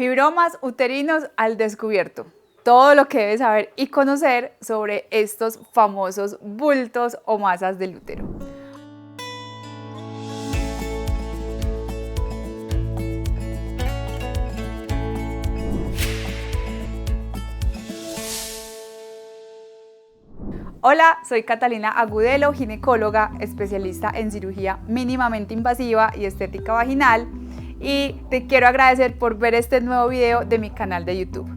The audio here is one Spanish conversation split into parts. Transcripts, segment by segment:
Fibromas uterinos al descubierto. Todo lo que debes saber y conocer sobre estos famosos bultos o masas del útero. Hola, soy Catalina Agudelo, ginecóloga, especialista en cirugía mínimamente invasiva y estética vaginal, y te quiero agradecer por ver este nuevo video de mi canal de YouTube.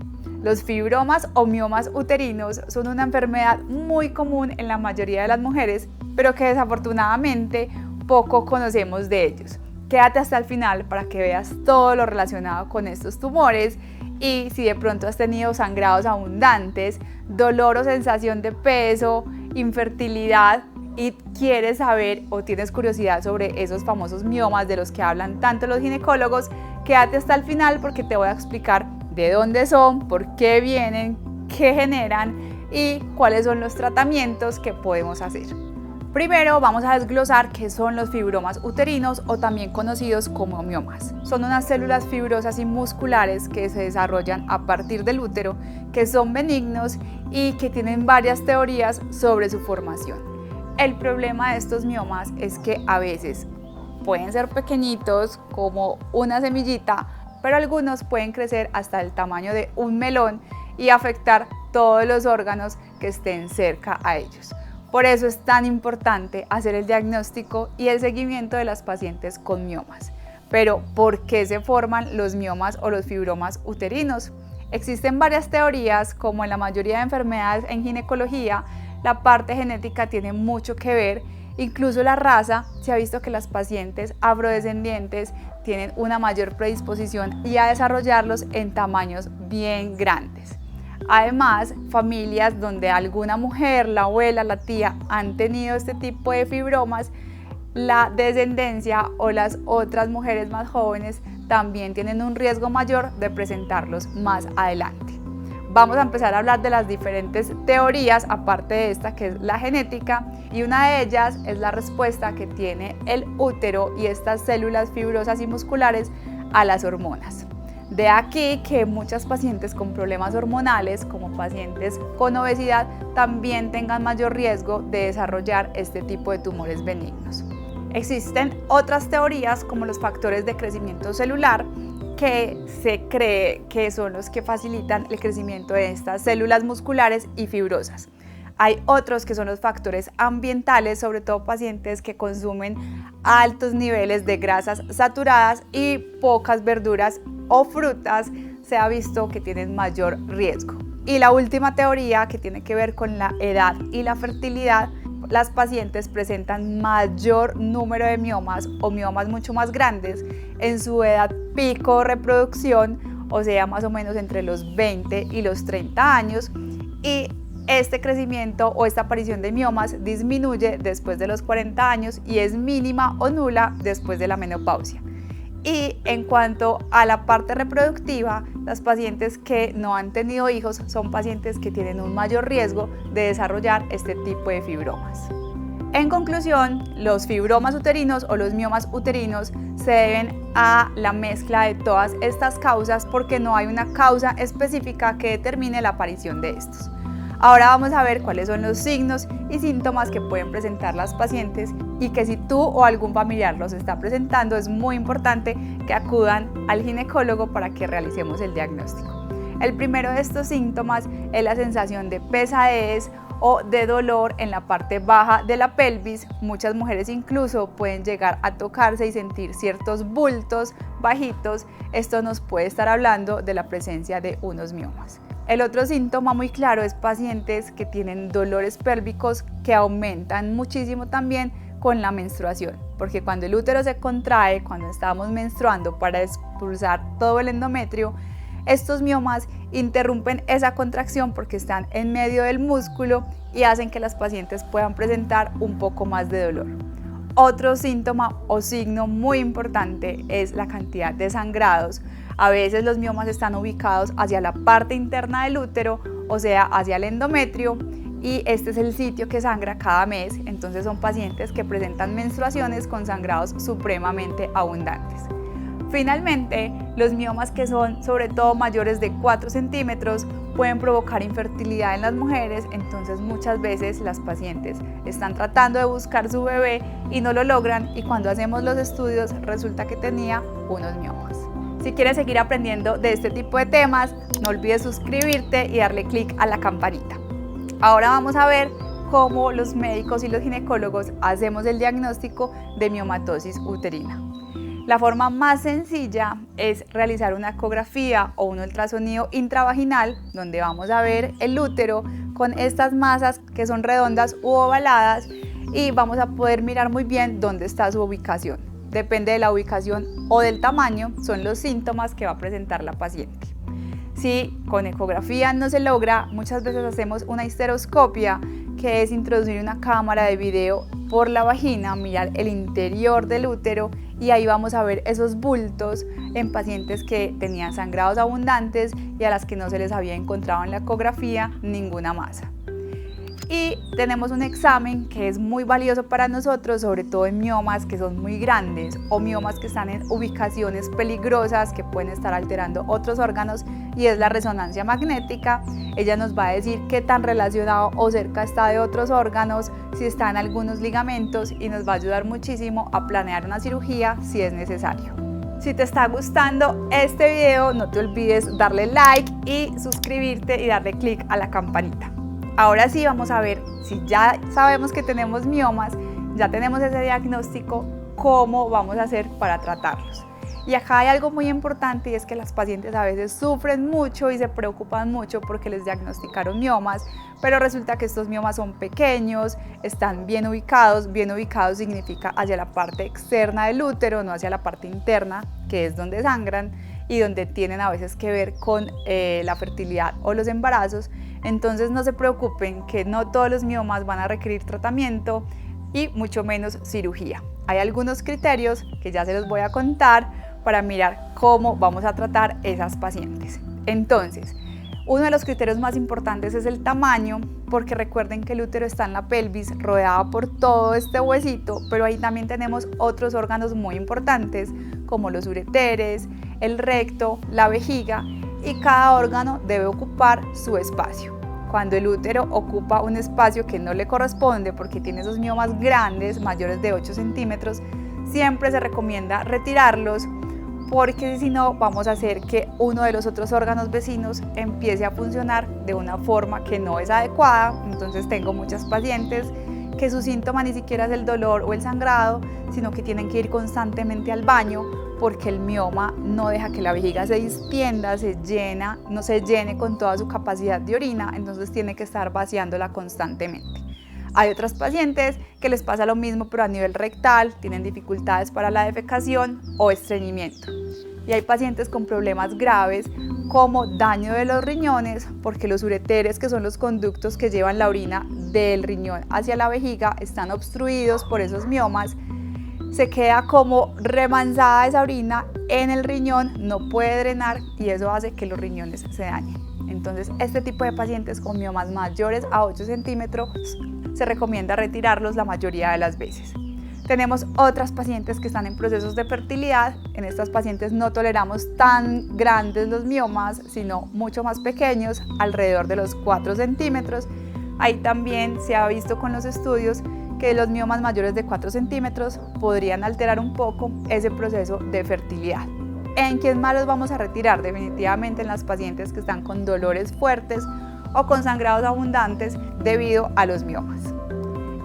Los fibromas o miomas uterinos son una enfermedad muy común en la mayoría de las mujeres, pero que desafortunadamente poco conocemos de ellos. Quédate hasta el final para que veas todo lo relacionado con estos tumores y si de pronto has tenido sangrados abundantes, dolor o sensación de peso, infertilidad y quieres saber o tienes curiosidad sobre esos famosos miomas de los que hablan tanto los ginecólogos, quédate hasta el final porque te voy a explicar de dónde son, por qué vienen, qué generan y cuáles son los tratamientos que podemos hacer. Primero vamos a desglosar qué son los fibromas uterinos o también conocidos como miomas. Son unas células fibrosas y musculares que se desarrollan a partir del útero, que son benignos y que tienen varias teorías sobre su formación. El problema de estos miomas es que a veces pueden ser pequeñitos como una semillita, pero algunos pueden crecer hasta el tamaño de un melón y afectar todos los órganos que estén cerca a ellos. Por eso es tan importante hacer el diagnóstico y el seguimiento de las pacientes con miomas. Pero, ¿por qué se forman los miomas o los fibromas uterinos? Existen varias teorías, como en la mayoría de enfermedades en ginecología, la parte genética tiene mucho que ver. Incluso la raza, se ha visto que las pacientes afrodescendientes tienen una mayor predisposición y a desarrollarlos en tamaños bien grandes. Además, familias donde alguna mujer, la abuela, la tía han tenido este tipo de fibromas, la descendencia o las otras mujeres más jóvenes también tienen un riesgo mayor de presentarlos más adelante. Vamos a empezar a hablar de las diferentes teorías, aparte de esta que es la genética, y una de ellas es la respuesta que tiene el útero y estas células fibrosas y musculares a las hormonas. De aquí que muchas pacientes con problemas hormonales, como pacientes con obesidad, también tengan mayor riesgo de desarrollar este tipo de tumores benignos. Existen otras teorías como los factores de crecimiento celular, que se cree que son los que facilitan el crecimiento de estas células musculares y fibrosas. Hay otros que son los factores ambientales, sobre todo pacientes que consumen altos niveles de grasas saturadas y pocas verduras o frutas, se ha visto que tienen mayor riesgo. Y la última teoría, que tiene que ver con la edad y la fertilidad, las pacientes presentan mayor número de miomas o miomas mucho más grandes en su edad pico de reproducción, o sea, más o menos entre los 20 y los 30 años, y este crecimiento o esta aparición de miomas disminuye después de los 40 años y es mínima o nula después de la menopausia. Y en cuanto a la parte reproductiva, las pacientes que no han tenido hijos son pacientes que tienen un mayor riesgo de desarrollar este tipo de fibromas. En conclusión, los fibromas uterinos o los miomas uterinos se deben a la mezcla de todas estas causas porque no hay una causa específica que determine la aparición de estos. Ahora vamos a ver cuáles son los signos y síntomas que pueden presentar las pacientes y que si tú o algún familiar los está presentando es muy importante que acudan al ginecólogo para que realicemos el diagnóstico. El primero de estos síntomas es la sensación de pesadez o de dolor en la parte baja de la pelvis. Muchas mujeres incluso pueden llegar a tocarse y sentir ciertos bultos bajitos. Esto nos puede estar hablando de la presencia de unos miomas. El otro síntoma muy claro es pacientes que tienen dolores pélvicos que aumentan muchísimo también con la menstruación, porque cuando el útero se contrae, cuando estamos menstruando para expulsar todo el endometrio, estos miomas interrumpen esa contracción porque están en medio del músculo y hacen que las pacientes puedan presentar un poco más de dolor. Otro síntoma o signo muy importante es la cantidad de sangrados. A veces los miomas están ubicados hacia la parte interna del útero, o sea, hacia el endometrio, y este es el sitio que sangra cada mes. Entonces son pacientes que presentan menstruaciones con sangrados supremamente abundantes. Finalmente, los miomas que son sobre todo mayores de 4 centímetros pueden provocar infertilidad en las mujeres, entonces muchas veces las pacientes están tratando de buscar su bebé y no lo logran, y cuando hacemos los estudios resulta que tenía unos miomas. Si quieres seguir aprendiendo de este tipo de temas, no olvides suscribirte y darle clic a la campanita. Ahora vamos a ver cómo los médicos y los ginecólogos hacemos el diagnóstico de miomatosis uterina. La forma más sencilla es realizar una ecografía o un ultrasonido intravaginal, donde vamos a ver el útero con estas masas que son redondas u ovaladas, y vamos a poder mirar muy bien dónde está su ubicación. Depende de la ubicación o del tamaño, son los síntomas que va a presentar la paciente. Si con ecografía no se logra, muchas veces hacemos una histeroscopia, que es introducir una cámara de video por la vagina, mirar el interior del útero, y ahí vamos a ver esos bultos en pacientes que tenían sangrados abundantes y a las que no se les había encontrado en la ecografía ninguna masa. Y tenemos un examen que es muy valioso para nosotros, sobre todo en miomas que son muy grandes o miomas que están en ubicaciones peligrosas que pueden estar alterando otros órganos, y es la resonancia magnética. Ella nos va a decir qué tan relacionado o cerca está de otros órganos, si está en algunos ligamentos, y nos va a ayudar muchísimo a planear una cirugía si es necesario. Si te está gustando este video, no te olvides darle like y suscribirte y darle clic a la campanita. Ahora sí vamos a ver, si ya sabemos que tenemos miomas, ya tenemos ese diagnóstico, cómo vamos a hacer para tratarlos. Y acá hay algo muy importante, y es que las pacientes a veces sufren mucho y se preocupan mucho porque les diagnosticaron miomas, pero resulta que estos miomas son pequeños, están bien ubicados. Bien ubicados significa hacia la parte externa del útero, no hacia la parte interna, que es donde sangran y donde tienen a veces que ver con la fertilidad o los embarazos. Entonces no se preocupen, que no todos los miomas van a requerir tratamiento y mucho menos cirugía. Hay algunos criterios que ya se los voy a contar para mirar cómo vamos a tratar esas pacientes. Entonces, uno de los criterios más importantes es el tamaño, porque recuerden que el útero está en la pelvis, rodeada por todo este huesito, pero ahí también tenemos otros órganos muy importantes, como los ureteres, el recto, la vejiga, y cada órgano debe ocupar su espacio. Cuando el útero ocupa un espacio que no le corresponde porque tiene esos miomas grandes, mayores de 8 centímetros, siempre se recomienda retirarlos, porque si no vamos a hacer que uno de los otros órganos vecinos empiece a funcionar de una forma que no es adecuada. Entonces tengo muchas pacientes que su síntoma ni siquiera es el dolor o el sangrado, sino que tienen que ir constantemente al baño porque el mioma no deja que la vejiga se distienda, no se llene con toda su capacidad de orina, entonces tiene que estar vaciándola constantemente. Hay otras pacientes que les pasa lo mismo, pero a nivel rectal, tienen dificultades para la defecación o estreñimiento. Y hay pacientes con problemas graves como daño de los riñones, porque los ureteres, que son los conductos que llevan la orina del riñón hacia la vejiga, están obstruidos por esos miomas. Se queda como remansada esa orina en el riñón, no puede drenar, y eso hace que los riñones se dañen. Entonces, este tipo de pacientes con miomas mayores a 8 centímetros se recomienda retirarlos la mayoría de las veces. Tenemos otras pacientes que están en procesos de fertilidad. En estas pacientes no toleramos tan grandes los miomas, sino mucho más pequeños, alrededor de los 4 centímetros. Ahí también se ha visto con los estudios que los miomas mayores de 4 centímetros podrían alterar un poco ese proceso de fertilidad. ¿En quién más los vamos a retirar? Definitivamente en las pacientes que están con dolores fuertes o con sangrados abundantes debido a los miomas.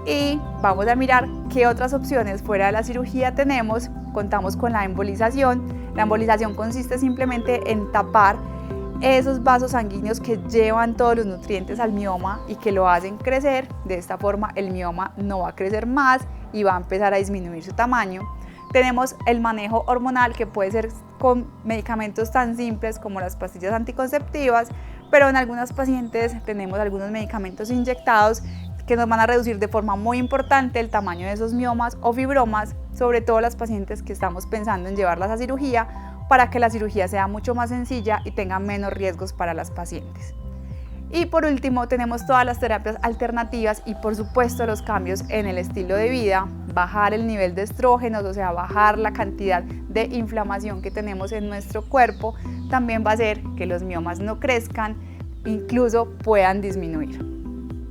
Y vamos a mirar qué otras opciones fuera de la cirugía tenemos. Contamos con la embolización. La embolización consiste simplemente en tapar esos vasos sanguíneos que llevan todos los nutrientes al mioma y que lo hacen crecer. De esta forma el mioma no va a crecer más y va a empezar a disminuir su tamaño. Tenemos el manejo hormonal, que puede ser con medicamentos tan simples como las pastillas anticonceptivas, pero en algunas pacientes tenemos algunos medicamentos inyectados que nos van a reducir de forma muy importante el tamaño de esos miomas o fibromas, sobre todo las pacientes que estamos pensando en llevarlas a cirugía, para que la cirugía sea mucho más sencilla y tenga menos riesgos para las pacientes. Y por último tenemos todas las terapias alternativas y por supuesto los cambios en el estilo de vida, bajar el nivel de estrógenos, o sea, bajar la cantidad de inflamación que tenemos en nuestro cuerpo, también va a hacer que los miomas no crezcan, incluso puedan disminuir.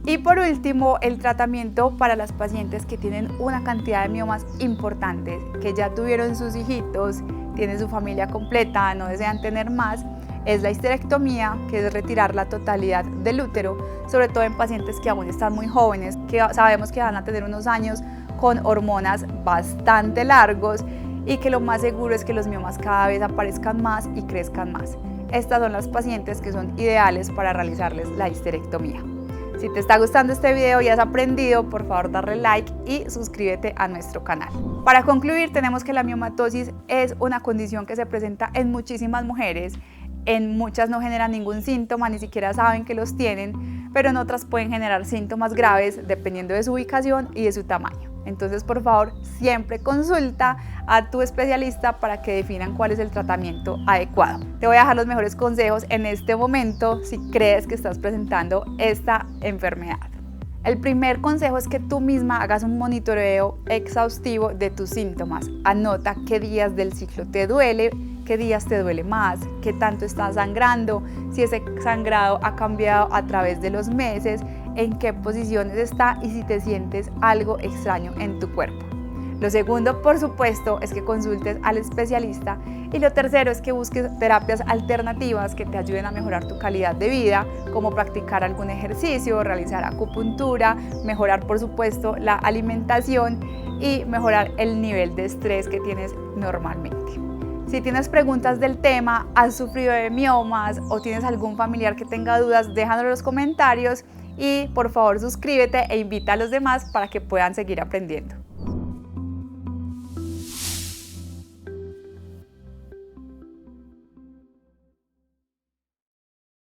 Y por último, el tratamiento para las pacientes que tienen una cantidad de miomas importantes, que ya tuvieron sus hijitos, tienen su familia completa, no desean tener más, es la histerectomía, que es retirar la totalidad del útero, sobre todo en pacientes que aún están muy jóvenes, que sabemos que van a tener unos años con hormonas bastante largos y que lo más seguro es que los miomas cada vez aparezcan más y crezcan más. Estas son las pacientes que son ideales para realizarles la histerectomía. Si te está gustando este video y has aprendido, por favor darle like y suscríbete a nuestro canal. Para concluir, tenemos que la miomatosis es una condición que se presenta en muchísimas mujeres. En muchas no generan ningún síntoma, ni siquiera saben que los tienen, pero en otras pueden generar síntomas graves dependiendo de su ubicación y de su tamaño. Entonces, por favor, siempre consulta a tu especialista para que definan cuál es el tratamiento adecuado. Te voy a dejar los mejores consejos en este momento si crees que estás presentando esta enfermedad. El primer consejo es que tú misma hagas un monitoreo exhaustivo de tus síntomas. Anota qué días del ciclo te duele, qué días te duele más, qué tanto estás sangrando, si ese sangrado ha cambiado a través de los meses, en qué posiciones está y si te sientes algo extraño en tu cuerpo. Lo segundo, por supuesto, es que consultes al especialista y lo tercero es que busques terapias alternativas que te ayuden a mejorar tu calidad de vida, como practicar algún ejercicio, realizar acupuntura, mejorar, por supuesto, la alimentación y mejorar el nivel de estrés que tienes normalmente. Si tienes preguntas del tema, has sufrido de miomas o tienes algún familiar que tenga dudas, déjanos en los comentarios y por favor suscríbete e invita a los demás para que puedan seguir aprendiendo.